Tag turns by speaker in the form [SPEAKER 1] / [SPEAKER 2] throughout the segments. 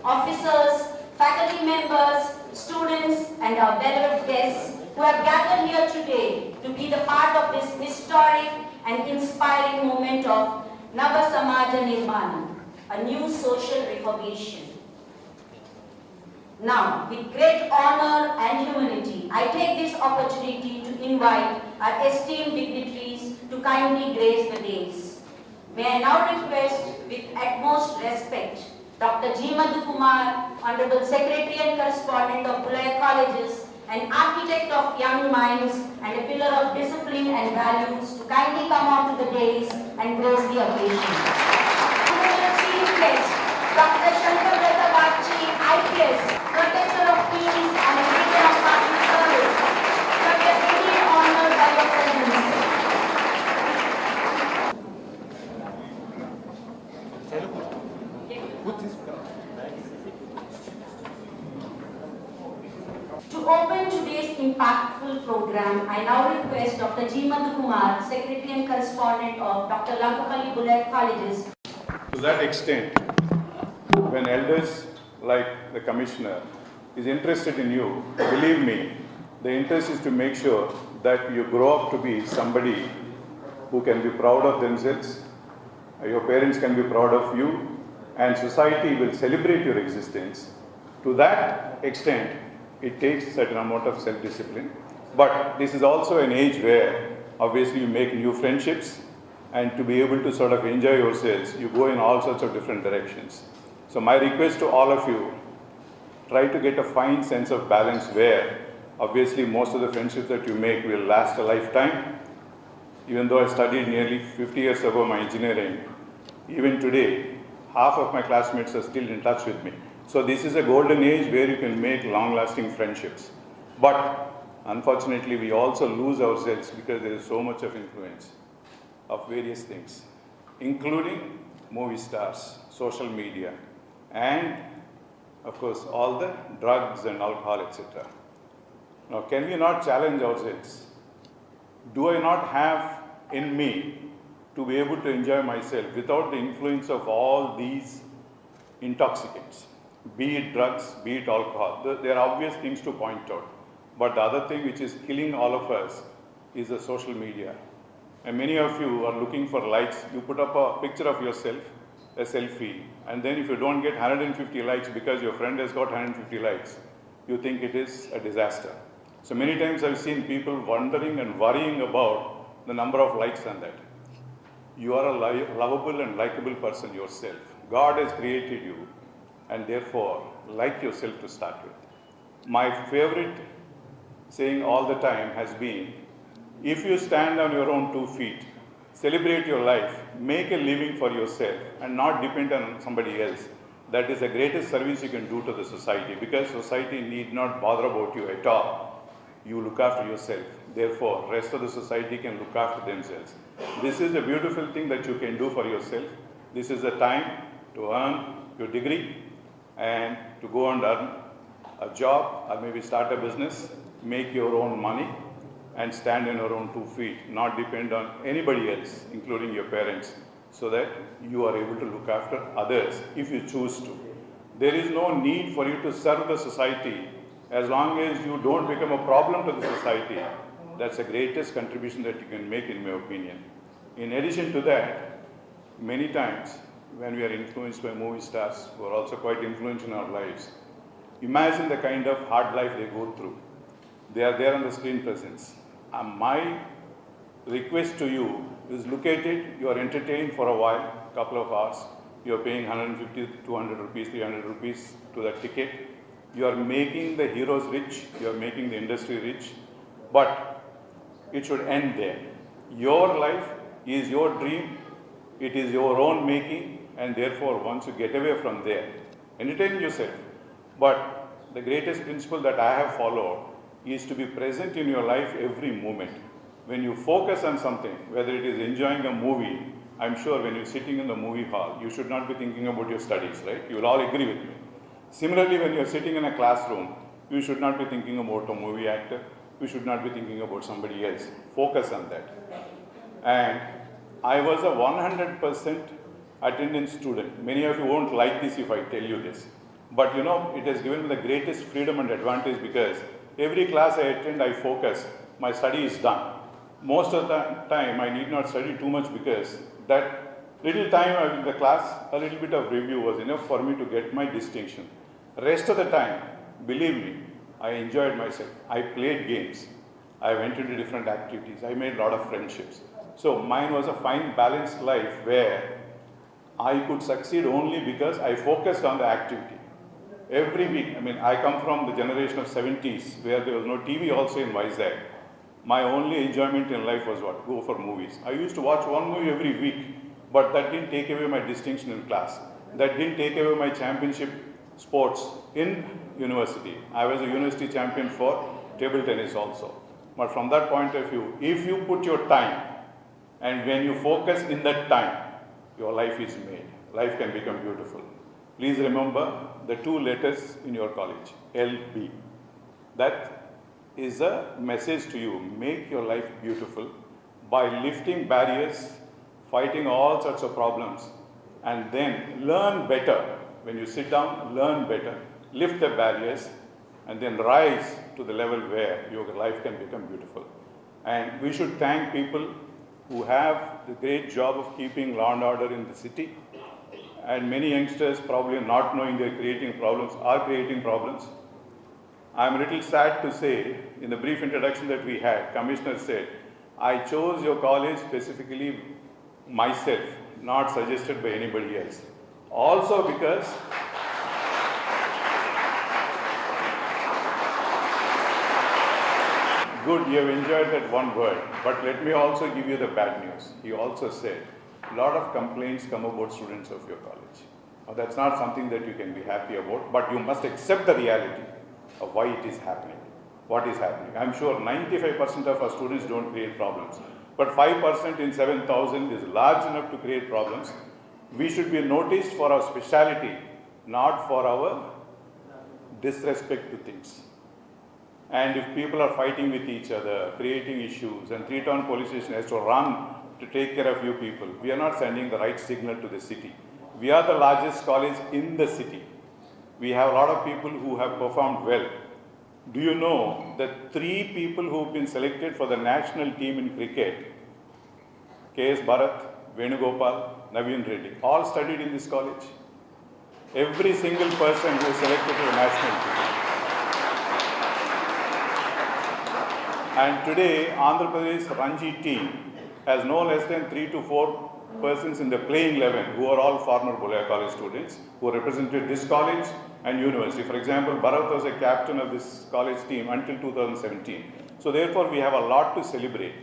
[SPEAKER 1] officers, faculty members, students, and our beloved guests who have gathered here today to be the part of this historic and inspiring moment of Nava Samaja Nirmanam, a new social reformation. Now, with great honor and humility, I take this opportunity to invite our esteemed dignitaries to kindly grace the dais. May I now request, with utmost respect, Dr. G. Madhu Kumar, Honorable Secretary and Correspondent of Bullayya Colleges, an architect of young minds and a pillar of discipline and values, to kindly come onto the dais and grace the occasion. Honorable Chief Guest, Dr. Shanka Bagchi-IPS, Protector of Peace and a Leader of Public Service, you are deeply honored by your presence. To open today's impactful program, I now request Dr. G. Madhu Kumar, Secretary and Correspondent of Dr. Lankapalli Bullayya Colleges.
[SPEAKER 2] To that extent, when elders like the Commissioner is interested in you, believe me, the interest is to make sure that you grow up to be somebody who can be proud of themselves, your parents can be proud of you, and society will celebrate your existence. To that extent, it takes a certain amount of self-discipline. But this is also an age where obviously you make new friendships, and to be able to sort of enjoy yourselves, you go in all sorts of different directions. So my request to all of you, try to get a fine sense of balance where obviously most of the friendships that you make will last a lifetime. Even though I studied nearly 50 years ago my engineering, even today, half of my classmates are still in touch with me. So this is a golden age where you can make long-lasting friendships. But unfortunately, we also lose ourselves because there is so much of influence of various things, including movie stars, social media, and of course all the drugs and alcohol, etc. Now, can we not challenge ourselves? Do I not have in me to be able to enjoy myself without the influence of all these intoxicants? Be it drugs, be it alcohol. There are obvious things to point out. But the other thing which is killing all of us is the social media. And many of you are looking for likes. You put up a picture of yourself, a selfie, and then if you don't get 150 likes because your friend has got 150 likes, you think it is a disaster. So many times I've seen people wondering and worrying about the number of likes on that. You are a lovable and likable person yourself. God has created you, and therefore like yourself to start with. My favorite saying all the time has been, if you stand on your own 2 feet, celebrate your life, make a living for yourself and not depend on somebody else. That is the greatest service you can do to the society, because society need not bother about you at all. You look after yourself. Therefore, rest of the society can look after themselves. This is a beautiful thing that you can do for yourself. This is the time to earn your degree and to go and earn a job or maybe start a business, make your own money and stand on your own 2 feet, not depend on anybody else, including your parents, so that you are able to look after others if you choose to. There is no need for you to serve the society as long as you don't become a problem to the society. That's the greatest contribution that you can make, in my opinion. In addition to that, many times when we are influenced by movie stars who are also quite influential in our lives, imagine the kind of hard life they go through. They are there on the screen presence. My request to you is, look at it, you are entertained for a while, couple of hours, you are paying 150, 200 rupees, 300 rupees to that ticket. You are making the heroes rich, you are making the industry rich, but it should end there. Your life is your dream, it is your own making, and therefore once you get away from there, entertain yourself. But the greatest principle that I have followed is to be present in your life every moment. When you focus on something, whether it is enjoying a movie, I'm sure when you're sitting in the movie hall, you should not be thinking about your studies, right? You will all agree with me. Similarly, when you're sitting in a classroom, you should not be thinking about a movie actor. You should not be thinking about somebody else. Focus on that. And I was a 100% attendance student. Many of you won't like this if I tell you this. But you know, it has given me the greatest freedom and advantage because every class I attend, I focus. My study is done. Most of the time, I need not study too much because that little time in the class, a little bit of review was enough for me to get my distinction. Rest of the time, believe me, I enjoyed myself. I played games. I went into different activities. I made a lot of friendships. So mine was a fine balanced life where I could succeed only because I focused on the activity. Every week, I come from the generation of 70s where there was no TV also in Vizag. My only enjoyment in life was what? Go for movies. I used to watch one movie every week, but that didn't take away my distinction in class. That didn't take away my championship sports in university. I was a university champion for table tennis also. But from that point of view, if you put your time and when you focus in that time, your life is made. Life can become beautiful. Please remember the two letters in your college, LB. That is a message to you. Make your life beautiful by lifting barriers, fighting all sorts of problems, and then learn better. When you sit down, learn better, lift the barriers, and then rise to the level where your life can become beautiful. And we should thank people who have the great job of keeping law and order in the city. And many youngsters, probably not knowing they're creating problems, are creating problems. I'm a little sad to say, in the brief introduction that we had, Commissioner said, I chose your college specifically myself, not suggested by anybody else. Also because good, you have enjoyed that one word, but let me also give you the bad news. He also said, a lot of complaints come about students of your college. Now, that's not something that you can be happy about, but you must accept the reality of why it is happening, what is happening. I'm sure 95% of our students don't create problems, but 5% in 7,000 is large enough to create problems. We should be noticed for our speciality, not for our disrespect to things. And if people are fighting with each other, creating issues, and 3-town police station has to run to take care of you people, we are not sending the right signal to the city. We are the largest college in the city. We have a lot of people who have performed well. Do you know that 3 people who have been selected for the national team in cricket, K.S. Bharat, Venugopal, Naveen Reddy, all studied in this college? Every single person who is selected for the national team. And today, Andhra Pradesh Ranji team has no less than 3 to 4 persons in the playing 11 who are all former Bullayya college students who represented this college and university. For example, Bharat was a captain of this college team until 2017. So therefore, we have a lot to celebrate.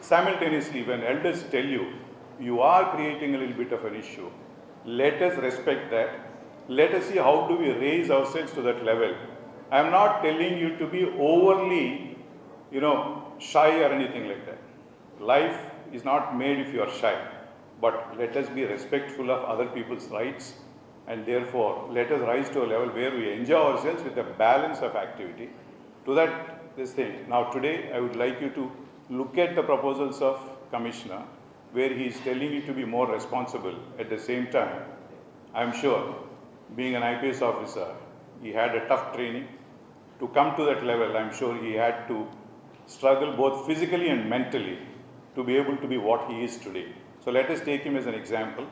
[SPEAKER 2] Simultaneously, when elders tell you, you are creating a little bit of an issue, let us respect that. Let us see how do we raise ourselves to that level. I am not telling you to be overly, shy or anything like that. Life is not made if you are shy, but let us be respectful of other people's rights, and therefore let us rise to a level where we enjoy ourselves with a balance of activity. To that, this thing. Now today, I would like you to look at the proposals of Commissioner, where he is telling you to be more responsible. At the same time, I am sure, being an IPS officer, he had a tough training. To come to that level, I am sure he had to struggle both physically and mentally to be able to be what he is today. So let us take him as an example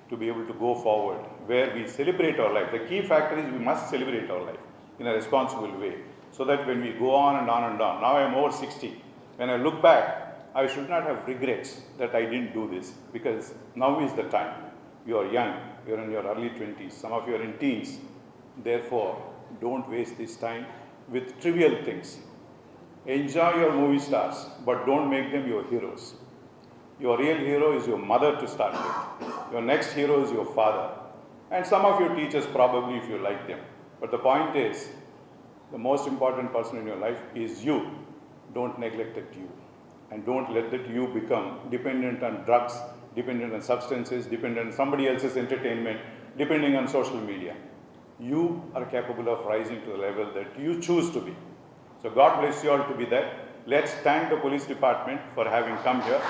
[SPEAKER 2] to be able to go forward where we celebrate our life. The key factor is we must celebrate our life in a responsible way so that when we go on and on and on, now I am over 60. When I look back, I should not have regrets that I didn't do this because now is the time. You are young, you are in your early 20s, some of you are in teens. Therefore, don't waste this time with trivial things. Enjoy your movie stars, but don't make them your heroes. Your real hero is your mother to start with. Your next hero is your father. And some of your teachers probably if you like them. But the point is, the most important person in your life is you. Don't neglect that you. And don't let that you become dependent on drugs, dependent on substances, dependent on somebody else's entertainment, depending on social media. You are capable of rising to the level that you choose to be. So God bless you all to be there. Let's thank the police department for having come here.